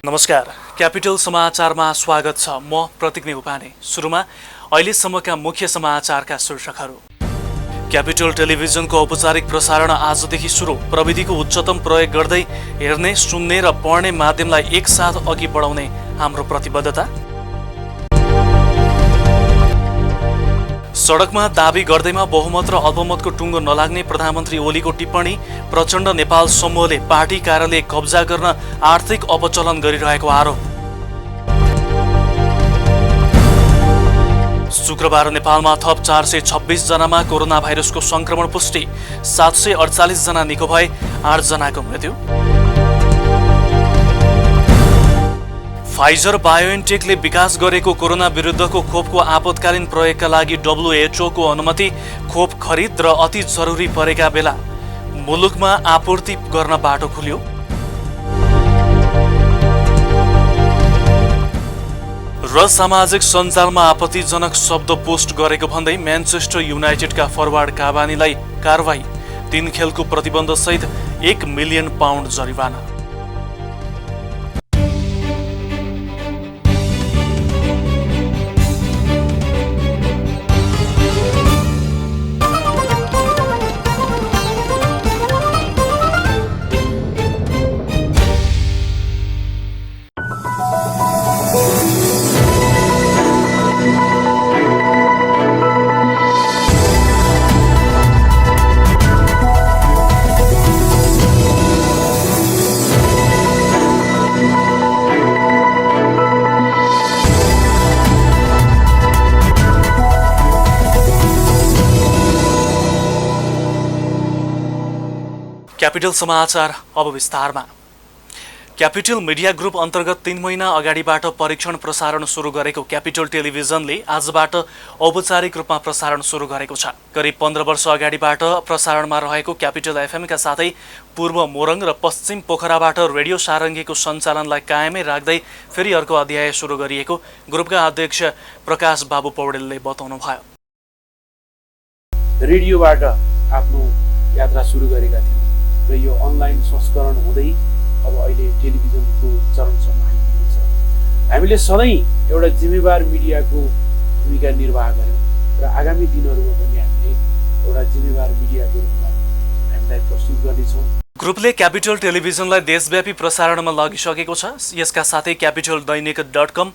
नमस्कार, क्यापिटल समाचारमा स्वागत छ। म प्रतीक नेउपाने। सुरुमा अहिलेसम्मका मुख्य समाचारका शीर्षकहरू। क्यापिटल टेलिभिजनको औपचारिक प्रसारण आजदेखि सुरु। प्रविधिको उच्चतम प्रयोग गर्दै हेर्ने, सुन्ने र पढ्ने माध्यमलाई एकसाथ अघि बढाउने हाम्रो प्रतिबद्धता। सडकमा दाबी गर्दैमा बहुमत र अल्पमतको टुङ्गो नलाग्ने प्रधानमन्त्री ओलीको टिप्पणी। प्रचण्ड नेपाल समूहले पार्टी कार्यालय कब्जा गर्न आर्थिक अपचलन गरिरहेको आरोप। शुक्रबार नेपालमा थप 426 जनामा कोरोना भाइरसको संक्रमण पुष्टि। 748 जना निको भए, 8 जनाको मृत्यु। फाइजर बायोएनटेकले विकास गरेको कोरोना विरुद्धको खोपको आपतकालीन प्रयोगका लागि WHO को अनुमति। खोप खरिद र अति जरुरी परेका बेला मुलुकमा आपूर्ति गर्न बाटो खुल्यो। र सामाजिक सञ्जालमा आपत्तिजनक शब्द पोस्ट गरेको भन्दै म्यानचेस्टर युनाइटेडका फरवार्ड काबानीलाई कारवाही। 3 खेलको प्रतिबन्धसहित 1 मिलियन पाउन्ड जरिवाना। क्यापिटल समाचार अब विस्तारमा। क्यापिटल मिडिया ग्रुप अन्तर्गत 3 महिना अगाडिबाट परीक्षण प्रसारण सुरु गरेको क्यापिटल टेलिभिजनले आजबाट औपचारिक रूपमा प्रसारण सुरु गरेको छ। करिब 15 वर्ष अगाडिबाट प्रसारणमा रहेको क्यापिटल एफएमका साथै पूर्व मोरङ र पश्चिम पोखराबाट रेडियो सारङ्गीको सञ्चालनलाई कायमै राख्दै फेरि अर्को अध्याय सुरु गरिएको ग्रुपका अध्यक्ष प्रकाश बाबु पौडेलले बताउनुभयो। रेडियोबाट आफ्नो यात्रा सुरु गरेका थियौँ र यो अनलाइन संस्करण हुँदै अब अहिले टेलिभिजनको चरणसम्म आइपुगेको छ। हामीले सधैँ एउटा जिम्मेवार मिडियाको भूमिका निर्वाह गर्यौँ र आगामी दिनहरूमा पनि हामीले एउटा जिम्मेवार मिडियाको रूपमा हामीलाई प्रस्तुत गर्नेछौँ। ग्रुपले क्यापिटल टेलिभिजनलाई देशव्यापी प्रसारणमा लगिसकेको छ। यसका साथै क्यापिटल दैनिक.com,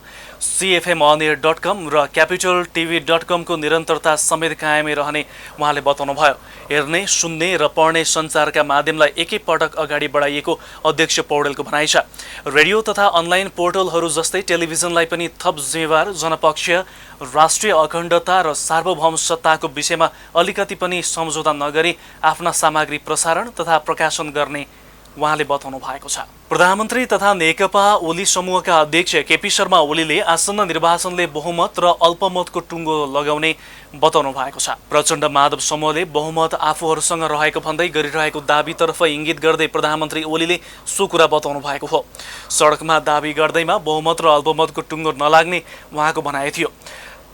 cfmonair.com र क्यापिटल tv.com को निरन्तरता समेत कायमै रहने उहाँले बताउनुभयो। हेर्ने, सुन्ने र पढ्ने सञ्चारका माध्यमलाई एकैपटक अगाडि बढाइएको अध्यक्ष पौडेलको भनाइ छ। रेडियो तथा अनलाइन पोर्टलहरू जस्तै टेलिभिजनलाई पनि थप जिम्मेवार, जनपक्षीय, राष्ट्रिय अखण्डता र सार्वभौम सत्ताको विषयमा अलिकति पनि सम्झौता नगरी आफ्ना सामग्री प्रसारण तथा प्रकाशन गर्ने उहाँले बताउनु भएको छ। प्रधानमन्त्री तथा नेकपा ओली समूहका अध्यक्ष केपी शर्मा ओलीले आसन्न निर्वाचनले बहुमत र अल्पमतको टुङ्गो लगाउने बताउनु भएको छ। प्रचण्ड माधव समूहले बहुमत आफूहरूसँग रहेको भन्दै गरिरहेको दाबीतर्फ इङ्गित गर्दै प्रधानमन्त्री ओलीले सो कुरा बताउनु भएको हो। सडकमा दाबी गर्दैमा बहुमत र अल्पमतको टुङ्गो नलाग्ने उहाँको भनाइ थियो।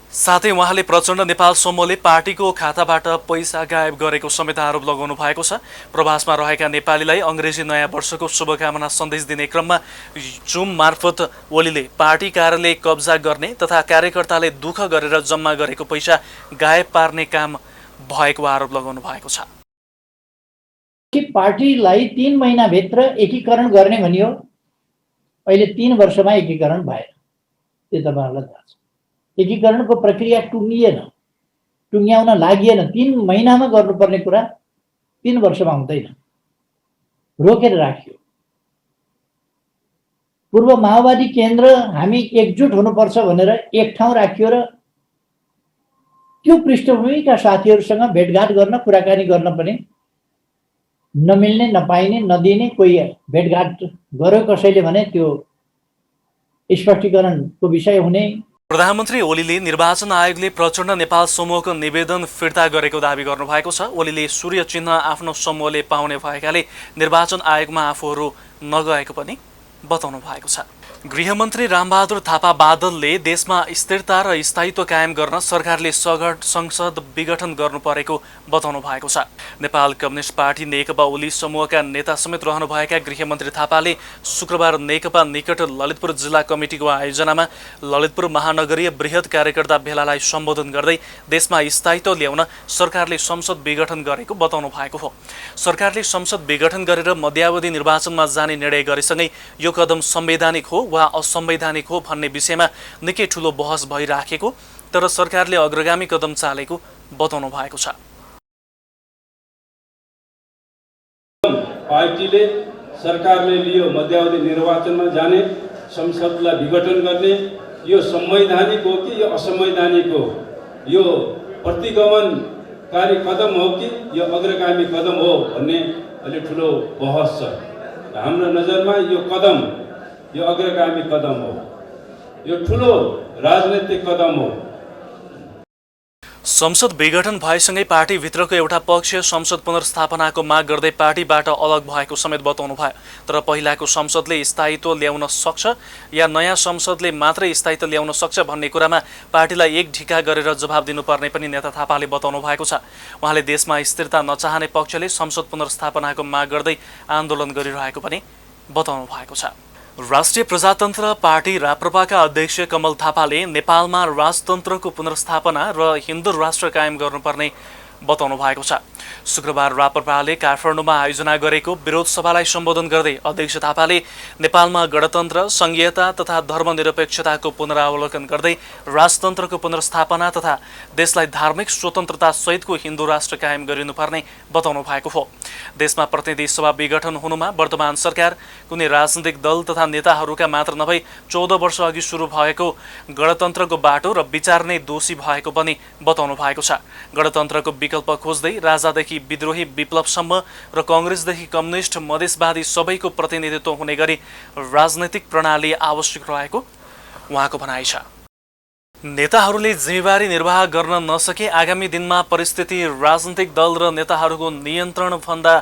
साथै उहाँले प्रचण्ड नेपाल समूहले पार्टीको खाताबाट पैसा गायब गरेको समेत आरोप लगाउनु भएको छ। प्रवासमा रहेका नेपालीलाई अङ्ग्रेजी नयाँ वर्षको शुभकामना सन्देश दिने क्रममा जुम मार्फत ओलीले पार्टी कार्यालय कब्जा गर्ने तथा कार्यकर्ताले दुःख गरेर जम्मा गरेको पैसा गायब पार्ने काम भएको आरोप लगाउनु भएको छ। पार्टीलाई 3 महिनाभित्र एकीकरण गर्ने भनियो, अहिले 3 वर्षमा एकीकरण भएन। त्यो तपाईँहरूलाई थाहा छ। एकीकरणको प्रक्रिया टुङ्ग्याउन लागिएन। 3 महिनामा गर्नुपर्ने कुरा 3 वर्षमा हुँदैन, रोकेर राखियो। पूर्व माओवादी केन्द्र हामी एकजुट हुनुपर्छ भनेर एक ठाउँ राखियो र त्यो पृष्ठभूमिका साथीहरूसँग भेटघाट गर्न, कुराकानी गर्न पनि नमिल्ने, नपाइने, नदिने, कोही भेटघाट गर्यो कसैले भने त्यो स्पष्टीकरणको विषय हुने। प्रधानमन्त्री ओलीले निर्वाचन आयोगले प्रचण्ड नेपाल समूहको निवेदन फिर्ता गरेको दाबी गर्नुभएको छ। ओलीले सूर्य चिन्ह आफ्नो समूहले पाउने भएकाले निर्वाचन आयोगमा आफूहरू नगएको पनि बताउनु भएको छ। गृहमन्त्री रामबहादुर थापा बादलले देशमा स्थिरता र स्थायित्व कायम गर्न सरकारले सघन संसद विघटन गर्नु परेको बताउनु भएको छ। नेपाल कम्युनिस्ट पार्टी नेकपा ओली समूहका नेता समेत रहनुभएका गृहमन्त्री थापाले शुक्रबार नेकपा निकट ललितपुर जिल्ला कमिटीको आयोजनामा ललितपुर महानगरीय बृहत कार्यकर्ता भेलालाई सम्बोधन गर्दै देशमा स्थायित्व ल्याउन सरकारले संसद विघटन गरेको बताउनु भएको हो। सरकारले संसद विघटन गरेर मध्यावधि निर्वाचनमा जाने निर्णय गरेसँगै यो कदम संवैधानिक हो वा असंवैधानिक हो भन्ने विषयमा निकै ठूलो बहस भइराखेको तर सरकारले अग्रगामी कदम चालेको बताउनु भएको छ। पार्टीले सरकारले लियो मध्यावधि निर्वाचनमा जाने, संसदलाई विघटन गर्ने, यो संवैधानिक हो कि यो असंवैधानिक हो, यो प्रतिगमनकारी कदम हो कि यो अग्रगामी कदम हो भन्ने अलि ठुलो बहस छ। हाम्रो नजरमा यो अग्रगामी कदम हो, यो ठुलो राजनीतिक कदम हो। संसद विघटन भएसँगै पार्टीभित्रको एउटा पक्ष संसद पुनर्स्थापनाको माग गर्दै पार्टीबाट अलग भएको समेत बताउनु भयो। तर पहिलाको संसदले स्थायित्व ल्याउन सक्छ या नयाँ संसदले मात्रै स्थायित्व ल्याउन सक्छ भन्ने कुरामा पार्टीलाई एक ढिका गरेर जवाब दिनुपर्ने पनि नेता थापाले बताउनु भएको छ। उहाँले देशमा स्थिरता नचाहने पक्षले संसद पुनर्स्थापनाको माग गर्दै आन्दोलन गरिरहेको पनि बताउनु भएको छ। राष्ट्रिय प्रजातन्त्र पार्टी राप्रपाका अध्यक्ष कमल थापाले नेपालमा राजतन्त्रको पुनर्स्थापना र हिन्दू राष्ट्र कायम गर्नुपर्ने बताउनु भएको छ। शुक्रबार राप्रपाले काठमाडौँमा आयोजना गरेको विरोध सभालाई सम्बोधन गर्दै अध्यक्ष थापाले नेपालमा गणतन्त्र, संघीयता तथा धर्मनिरपेक्षताको पुनरावलोकन गर्दै राजतन्त्रको पुनर्स्थापना तथा देशलाई धार्मिक स्वतन्त्रता सहितको हिन्दू राष्ट्र कायम गरिनुपर्ने बताउनु भएको हो। देशमा प्रतिनिधि सभा विघटन हुनुमा वर्तमान सरकार, कुनै राजनीतिक दल तथा नेताहरूका मात्र नभई 14 वर्ष अघि सुरु भएको गणतन्त्रको बाटो र विचार नै दोषी भएको पनि बताउनु भएको छ। गणतन्त्रको विकल्प खोज्दै राजादेखि विद्रोही विप्लवसम्म र कांग्रेसदेखि कम्युनिस्ट मधेसवादी सबैको प्रतिनिधित्व हुने गरी राजनैतिक प्रणाली आवश्यक रहेको उहाँको भनाइ छ। नेताहरूले जिम्मेवारी निर्वाह गर्न नसके आगामी दिनमा परिस्थिति राजनीतिक दल र नेताहरूको नियन्त्रणभन्दा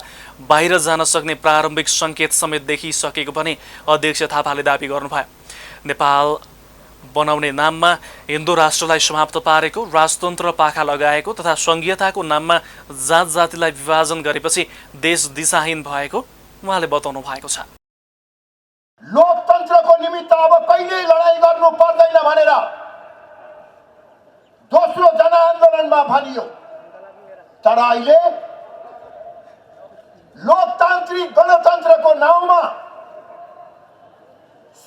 बाहिर जान सक्ने प्रारम्भिक सङ्केत समेत देखिसकेको पनि अध्यक्ष थापाले दाबी गर्नुभयो। नेपाल बनाउने नाममा हिन्दू राष्ट्रलाई समाप्त पारेको, राजतन्त्र पाखा लगाएको तथा संघीयताको नाममा जात जातिलाई विभाजन गरेपछि देश दिशाहीन भएको उहाँले बताउनु भएको छ। लोकतन्त्रको निमित्त अब कहिल्यै लडाईँ गर्नु पर्दैन भनेर दोस्रो जनआन्दोलनमा भनियो, तर अहिले लोकतान्त्रिक गणतन्त्रको नाउँमा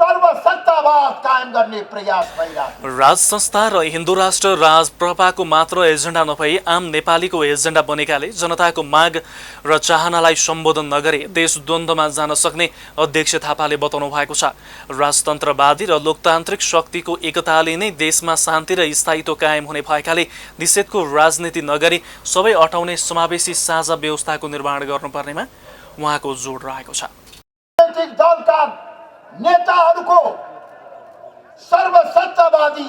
सर्वसत्तावाद कायम गर्ने प्रयास भइरहेको। राज संस्था र हिन्दू राष्ट्र राजप्रपाको मात्र एजेन्डा नभई आम नेपालीको एजेन्डा बनेकाले जनताको माग र चाहनालाई सम्बोधन नगरे देश द्वन्द्वमा जान सक्ने अध्यक्ष थापाले बताउनु भएको छ। राजतन्त्रवादी र लोकतान्त्रिक शक्तिको एकताले नै देशमा शान्ति र स्थायित्व कायम हुने भएकाले निषेधको राजनीति नगरी सबै अटाउने समावेशी साझा व्यवस्थाको निर्माण गर्नुपर्नेमा उहाँको जोड रहेको छ। राजनीतिक दलका नेताहरूको सर्वसत्तावादी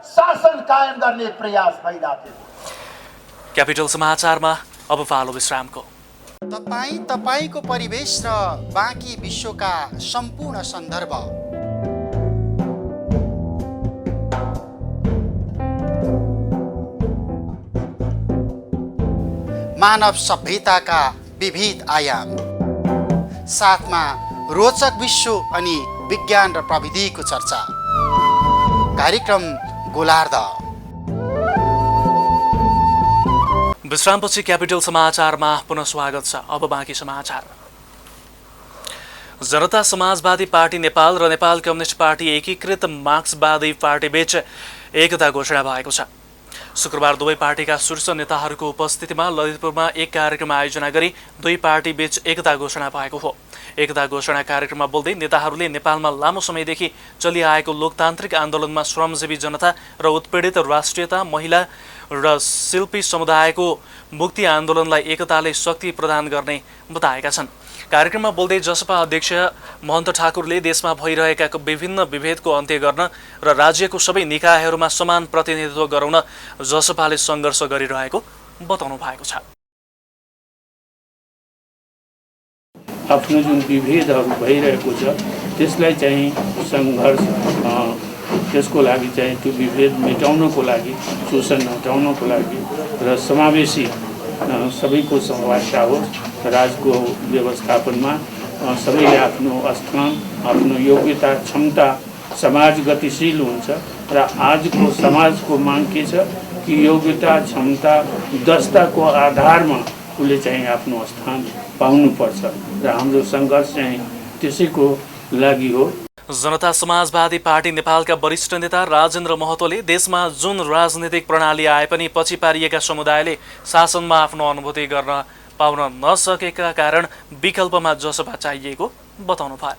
शासन कायम गर्ने प्रयास भइरहेको। क्यापिटल समाचारमा अब पालो विश्रामको। तपाईको परिवेश र बाँकी विश्वका सम्पूर्ण सन्दर्भ मानव सभ्यताका विविध आयाम साथमा रोचक विश्व अनि विज्ञान र प्रविधिको चर्चा। कार्यक्रम गोलार्ध। विश्रामपछि क्यापिटल समाचारमा पुनः स्वागत छ। अब बाँकी समाचार। जनता समाजवादी पार्टी नेपाल र नेपाल कम्युनिस्ट पार्टी एकीकृत मार्क्सवादी पार्टी बीच एकता घोषणा भएको छ। शुक्रबार दुवै पार्टीका शीर्ष नेताहरूको उपस्थितिमा ललितपुरमा एक कार्यक्रम आयोजना गरी दुई पार्टी बीच एकता घोषणा भएको हो। एकता घोषणा कार्यक्रममा बोल्दै नेताहरूले नेपालमा लामो समयदेखि चलिआएको लोकतान्त्रिक आन्दोलनमा श्रमजीवी जनता र उत्पीडित राष्ट्रियता, महिला र शिल्पी समुदायको मुक्ति आन्दोलनलाई एकताले शक्ति प्रदान गर्ने बताएका छन्। कार्यक्रममा बोल्दै जसपा अध्यक्ष महन्त ठाकुरले देशमा भइरहेका विभिन्न विभेदको अन्त्य गर्न र राज्यको सबै निकायहरूमा समान प्रतिनिधित्व गराउन जसपाले सङ्घर्ष गरिरहेको बताउनु भएको छ। आफ्नो जुन विभेदहरू भइरहेको छ त्यसलाई चाहिँ सङ्घर्ष त्यसको लागि चाहिँ त्यो विभेद मेटाउनको लागि, शोषण हटाउनको लागि र समावेशी सबैको सहभागिता होस्, राजको व्यवस्थापनमा सबैले आफ्नो स्थान, आफ्नो योग्यता, क्षमता, समाज गतिशील हुन्छ र आजको समाजको माग के छ कि योग्यता, क्षमता, दक्षताको आधारमा उसले चाहिँ आफ्नो स्थान पाउनुपर्छ र हाम्रो सङ्घर्ष चाहिँ त्यसैको लागि हो। जनता समाजवादी पार्टी नेपालका वरिष्ठ नेता राजेन्द्र महतोले देशमा जुन राजनीतिक प्रणाली आए पनि पछि पारिएका समुदायले शासनमा आफ्नो अनुभूति गर्न पाउन नसकेका कारण विकल्पमा जसपा चाहिएको बताउनु भयो।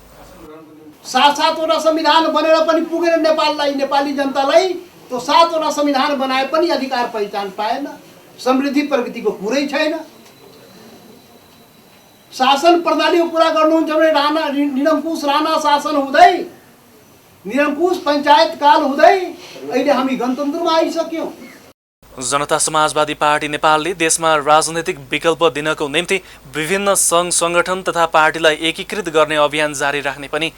7-7वटा संविधान बनेर पनि पुगेन नेपाललाई, नेपाली जनतालाई त्यो 7वटा संविधान बनाए पनि अधिकार पहिचान पाएन, समृद्धि प्रगतिको कुरै छैन। शासन प्रणालीको कुरा गर्नुहुन्छ भने निरङ्कुश राणा शासन हुँदै, निरङ्कुश पञ्चायत काल हुँदै अहिले हामी गणतन्त्रमा आइसक्यौँ। जनता समाजवादी पार्टी नेपालले देशमा राजनैतिक विकल्प दिनको निम्ति विभिन्न सङ्घ सङ्गठन तथा पार्टीलाई एकीकृत गर्ने अभियान जारी राख्ने पनि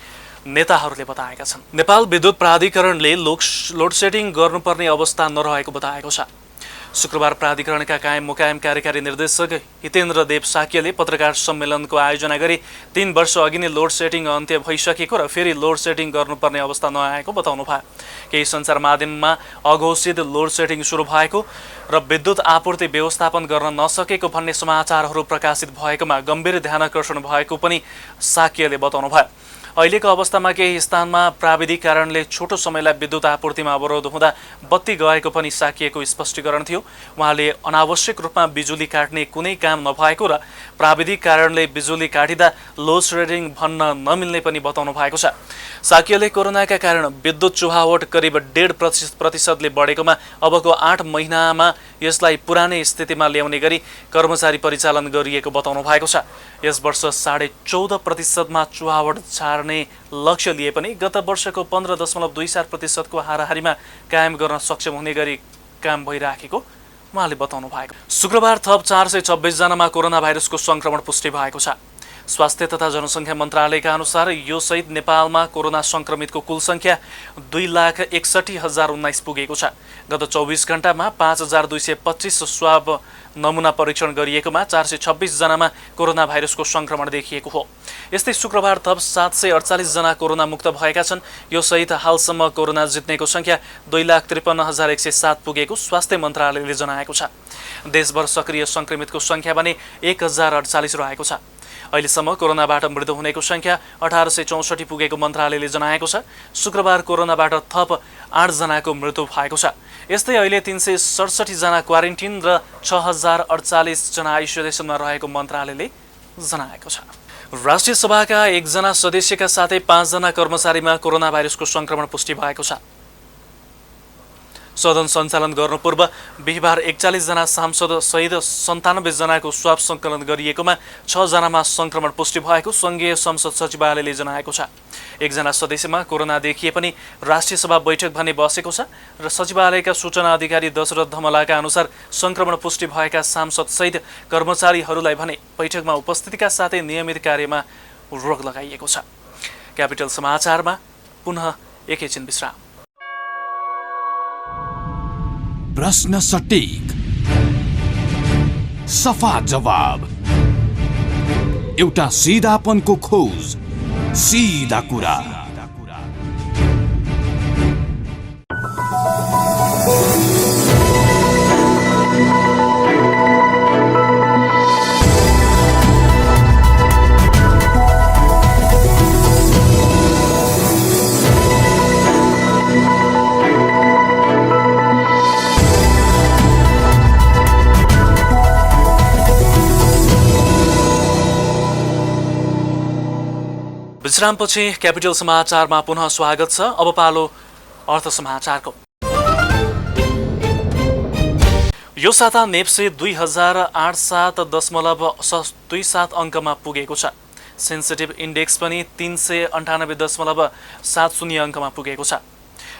नेताहरूले बताएका छन्। नेपाल विद्युत प्राधिकरणले लोड सेडिङ गर्नुपर्ने अवस्था नरहेको बताएको छ। शुक्रबार प्राधिकरणका कायम मुकायम कार्यकारी निर्देशक हितेन्द्र देव साक्यले पत्रकार सम्मेलनको आयोजना गरी 3 वर्ष अघि नै लोड सेडिङ अन्त्य भइसकेको र फेरि लोड सेडिङ गर्नुपर्ने अवस्था नआएको बताउनु भयो। केही सञ्चार माध्यममा अघोषित लोड सेडिङ सुरु भएको र विद्युत आपूर्ति व्यवस्थापन गर्न नसकेको भन्ने समाचारहरू प्रकाशित भएकोमा गम्भीर ध्यानाकर्षण भएको पनि साक्यले बताउनु भयो। अहिलेको अवस्थामा केही स्थानमा प्राविधिक कारणले छोटो समयलाई विद्युत आपूर्तिमा अवरोध हुँदा बत्ती गएको पनि साकिएको स्पष्टीकरण थियो। उहाँले अनावश्यक रूपमा बिजुली काट्ने कुनै काम नभएको र प्राविधिक कारणले बिजुली काटिँदा लोड सेडिङ भन्न नमिल्ने पनि बताउनु भएको छ। साक्यले कोरोनाका कारण विद्युत चुहावट करिब 1.5% बढेकोमा अबको 8 महिनामा यसलाई पुरानै स्थितिमा ल्याउने गरी कर्मचारी परिचालन गरिएको बताउनु भएको छ। यस वर्ष 14.5%मा चुहावट छाड्ने लक्ष्य लिए पनि गत वर्षको 15.24% को हाराहारीमा कायम गर्न सक्षम हुने गरी काम भइराखेको उहाँले बताउनु भएको। शुक्रबार थप 426 जनामा कोरोना भाइरसको संक्रमण पुष्टि भएको छ। स्वास्थ्य तथा जनसङ्ख्या मन्त्रालयका अनुसार यो सहित नेपालमा कोरोना संक्रमितको कुल सङ्ख्या 2,61,019 पुगेको छ। गत 24 घण्टामा 5,225 स्वाब नमुना परीक्षण गरिएकोमा 426 जनामा कोरोना भाइरसको संक्रमण देखिएको हो। यस्तै शुक्रबार थप 748 जना कोरोना मुक्त भएका छन्। यो सहित हालसम्म कोरोना जित्नेको सङ्ख्या 2,53,107 पुगेको स्वास्थ्य मन्त्रालयले जनाएको छ। देशभर सक्रिय संक्रमितको सङ्ख्या भने 1,048 रहेको छ। अहिलेसम्म कोरोनाबाट मृत्यु हुनेको सङ्ख्या 1864 पुगेको मन्त्रालयले जनाएको छ। शुक्रबार कोरोनाबाट थप 8 जनाको मृत्यु भएको छ। यस्तै अहिले 367 जना क्वारेन्टिन र 6,048 जना आइसोलेसनमा रहेको मन्त्रालयले जनाएको छ। राष्ट्रिय सभाका 1 जना सदस्यका साथै 5 जना कर्मचारीमा कोरोना भाइरसको संक्रमण पुष्टि भएको छ। सदन सञ्चालन गर्नु पूर्व बिहिबार 41 जना सांसद सहित 97 जनाको स्वाब सङ्कलन गरिएकोमा 6 जनामा संक्रमण पुष्टि भएको सङ्घीय संसद सचिवालयले जनाएको छ। 1 जना सदस्यमा कोरोना देखिए पनि राष्ट्रिय सभा बैठक भने बसेको छ र सचिवालयका सूचना अधिकारी दशरथ धमलाका अनुसार संक्रमण पुष्टि भएका सांसद सहित कर्मचारीहरूलाई भने बैठकमा उपस्थितिका साथै नियमित कार्यमा रोक लगाइएको छ। क्यापिटल समाचारमा पुनः एकैछिन विश्राम। प्रश्न सटीक, सफा जवाब, एउटा सिधापनको खोज, सीधा कुरा। विश्रामपछि क्यापिटल समाचारमा पुनः स्वागत छ। अब पालो अर्थ समाचारको। यो साता नेप्से 2087.27 अङ्कमा पुगेको छ। सेन्सिटिभ इन्डेक्स पनि 398.70 अङ्कमा पुगेको छ।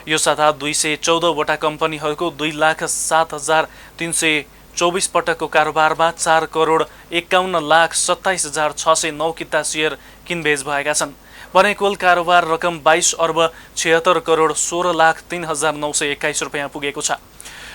यो साता 214 वटा कम्पनीहरूको 2,07,300 24 पटकको कारोबारमा 4,51,27,609 किता सेयर किनबेच भएका छन् भने कुल कारोबार रकम 22,76,16,03,921 रुपियाँ पुगेको छ।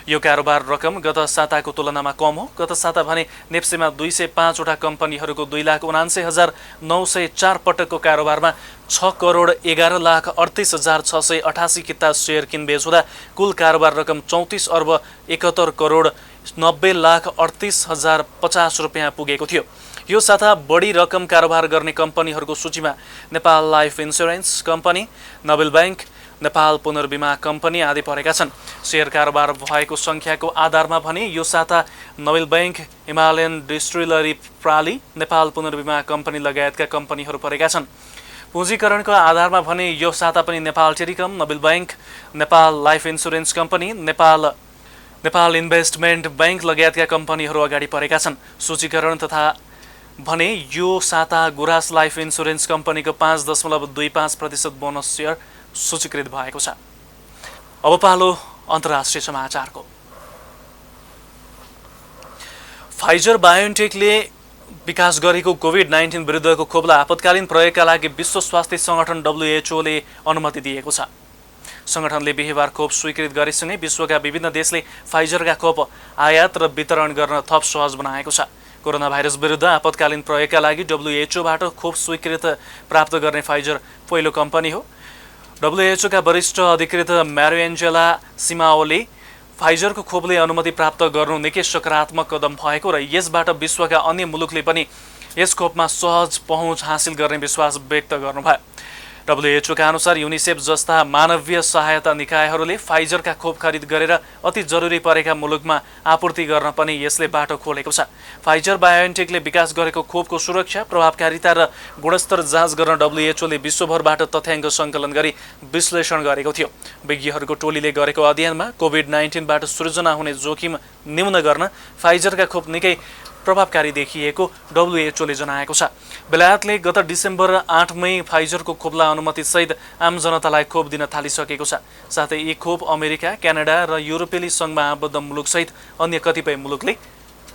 यो कारोबार रकम गत साताको तुलनामा कम हो। गत साता भने नेप्सेमा 205 वटा कम्पनीहरूको 2,79,904 पटकको कारोबारमा 6,11,38,688 किता सेयर किनबेच हुँदा कुल कारोबार रकम 34,71,90,38,050 रुपियाँ पुगेको थियो। यो साता बढी रकम कारोबार गर्ने कम्पनीहरूको सूचीमा Nepal life insurance company, Nobel bank, Nepal पुनर्बिमा कम्पनी आदि परेका छन्। सेयर कारोबार भएको सङ्ख्याको आधारमा भने यो साता नोबेल बैंक, हिमालयन डिस्टिलरी प्राली, नेपाल पुनर्बिमा कम्पनी लगायतका कम्पनीहरू परेका छन्। पुँजीकरणको आधारमा भने यो साता पनि Nepal telecom, Nobel bank, Nepal life insurance company, Nepal investment bank लगायतका कम्पनीहरू अगाडि परेका छन्। सूचीकरण तथा भने यो साता गुराँस लाइफ इन्स्योरेन्स कम्पनीको 5.25% बोनस सेयर सूचीकृत भएको छ। अब पालो अन्तर्राष्ट्रिय समाचारको। फाइजर बायोन्टेकले विकास गरेको कोभिड-19 विरुद्धको खोपलाई आपतकालीन प्रयोगका लागि विश्व स्वास्थ्य सङ्गठन WHO ले अनुमति दिएको छ। सङ्गठनले बिहिबार खोप स्वीकृत गरेसँगै विश्वका विभिन्न देशले फाइजरका खोप आयात र वितरण गर्न थप सहज बनाएको छ। कोरोना भाइरस विरुद्ध आपतकालीन प्रयोगका लागि WHO बाट खोप स्वीकृत प्राप्त गर्ने फाइजर पहिलो कम्पनी हो। WHO का वरिष्ठ अधिकृत म्यारिएन्जेला सिमाओले फाइजरको खोपले अनुमति प्राप्त गर्नु निकै सकारात्मक कदम भएको र यसबाट विश्वका अन्य मुलुकले पनि यस खोपमा सहज पहुँच हासिल गर्ने विश्वास व्यक्त गर्नुभयो। WHO का अनुसार युनिसेफ जस्ता मानवीय सहायता निकायहरूले फाइजरका खोप खरिद गरेर अति जरुरी परेका मुलुकमा आपूर्ति गर्न पनि यसले बाटो खोलेको छ। फाइजर बायोन्टेकले विकास गरेको खोपको सुरक्षा, प्रभावकारिता र गुणस्तर जाँच गर्न WHO ले विश्वभरबाट तथ्याङ्क सङ्कलन गरी विश्लेषण गरेको थियो। विज्ञहरूको टोलीले गरेको अध्ययनमा कोभिड-19 बाट सृजना हुने जोखिम न्यून गर्न फाइजरका खोप निकै प्रभावकारी देखिएको WHO ले जनाएको छ। बेलायतले गत डिसेम्बर 8 मई फाइजरको खोपलाई अनुमतिसहित आम जनतालाई खोप दिन थालिसकेको छ। साथै यी खोप अमेरिका, क्यानाडा र युरोपेली सङ्घमा आबद्ध मुलुकसहित अन्य कतिपय मुलुकले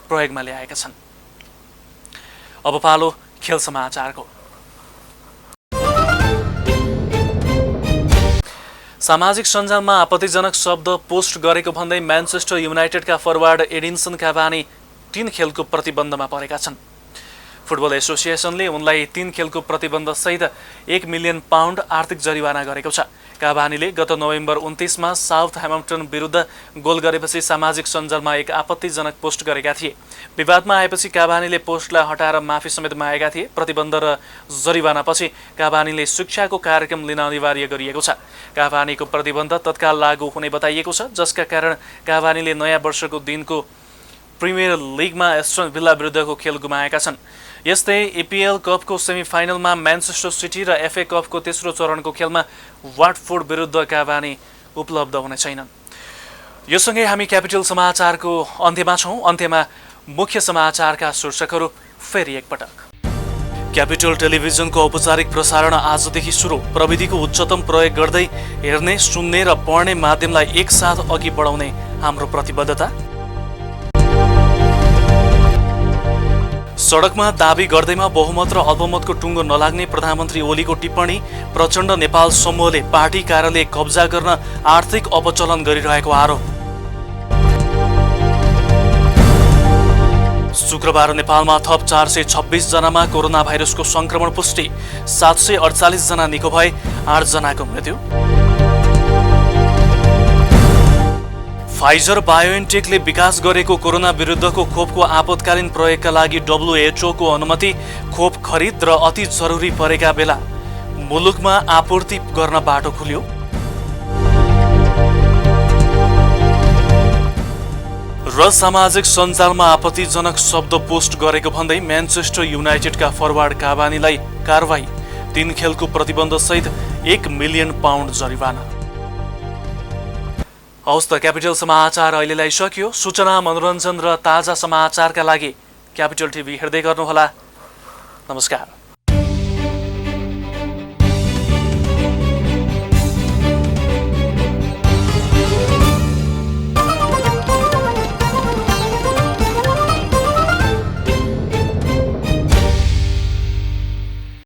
प्रयोगमा ल्याएका छन्। अब पालो खेल समाचारको। सामाजिक सञ्जालमा आपत्तिजनक शब्द पोस्ट गरेको भन्दै म्यान्चेस्टर युनाइटेडका फरवार्ड एडिन्सन काभानी 3 खेलको प्रतिबन्धमा परेका छन्। फुटबल एसोसिएसनले उनलाई 3 खेलको प्रतिबन्धसहित 1 मिलियन पाउन्ड आर्थिक जरिवाना गरेको छ। काभानीले गत नोभेम्बर 29 मा साउथ ह्याम्पटन विरुद्ध गोल गरेपछि सामाजिक सञ्जालमा एक आपत्तिजनक पोस्ट गरेका थिए। विवादमा आएपछि काभानीले पोस्टलाई हटाएर माफी समेत मागेका थिए। प्रतिबन्ध र जरिवानापछि काभानीले शिक्षाको कार्यक्रम लिन अनिवार्य गरिएको छ। काभानीको प्रतिबन्ध तत्काल लागू हुने बताइएको छ, जसका कारण काभानीले नयाँ वर्षको दिनको प्रिमियर लिगमा एस्टन विल्ला विरुद्धको खेल गुमाएका छन्। यस्तै EPL कपको सेमिफाइनलमा म्यान्चेस्टर सिटी र FA कपको तेस्रो चरणको खेलमा वाटफोर्ड विरुद्ध काभानी उपलब्ध हुने छैनन्। यो सँगै हामी क्यापिटल समाचारको अन्त्यमा छौँ। अन्त्यमा मुख्य समाचारका शीर्षकहरू फेरि एकपटक। क्यापिटल टेलिभिजनको औपचारिक प्रसारण आजदेखि सुरु। प्रविधिको उच्चतम प्रयोग गर्दै हेर्ने, सुन्ने र पढ्ने माध्यमलाई एकसाथ अघि बढाउने हाम्रो प्रतिबद्धता। सडकमा दाबी गर्दैमा बहुमत र अल्पमतको टुङ्गो नलाग्ने प्रधानमन्त्री ओलीको टिप्पणी। प्रचण्ड नेपाल समूहले पार्टी कार्यालय कब्जा गर्न आर्थिक अपचलन गरिरहेको आरोप। शुक्रबार नेपालमा थप 426 जनामा कोरोना भाइरसको संक्रमण पुष्टि। 748 जना निको भए, 8 जनाको मृत्यु। फाइजर बायोन्टेकले विकास गरेको कोरोना विरुद्धको खोपको आपतकालीन प्रयोगका लागि WHO को अनुमति। खोप खरिद र अति जरुरी परेका बेला मुलुकमा आपूर्ति गर्न बाटो खुल्यो। र सामाजिक सञ्जालमा आपत्तिजनक शब्द पोस्ट गरेको भन्दै म्यान्चेस्टर युनाइटेडका फरवार्ड काभानीलाई कारवाही। 3 खेलको प्रतिबन्धसहित 1 मिलियन पाउन्ड जरिवाना। हौस् त क्यापिटल समाचार अहिलेलाई सकियो। सूचना, मनोरञ्जन र ताजा समाचारका लागि क्यापिटल टिभी हेर्दै गर्नुहोला। नमस्कार।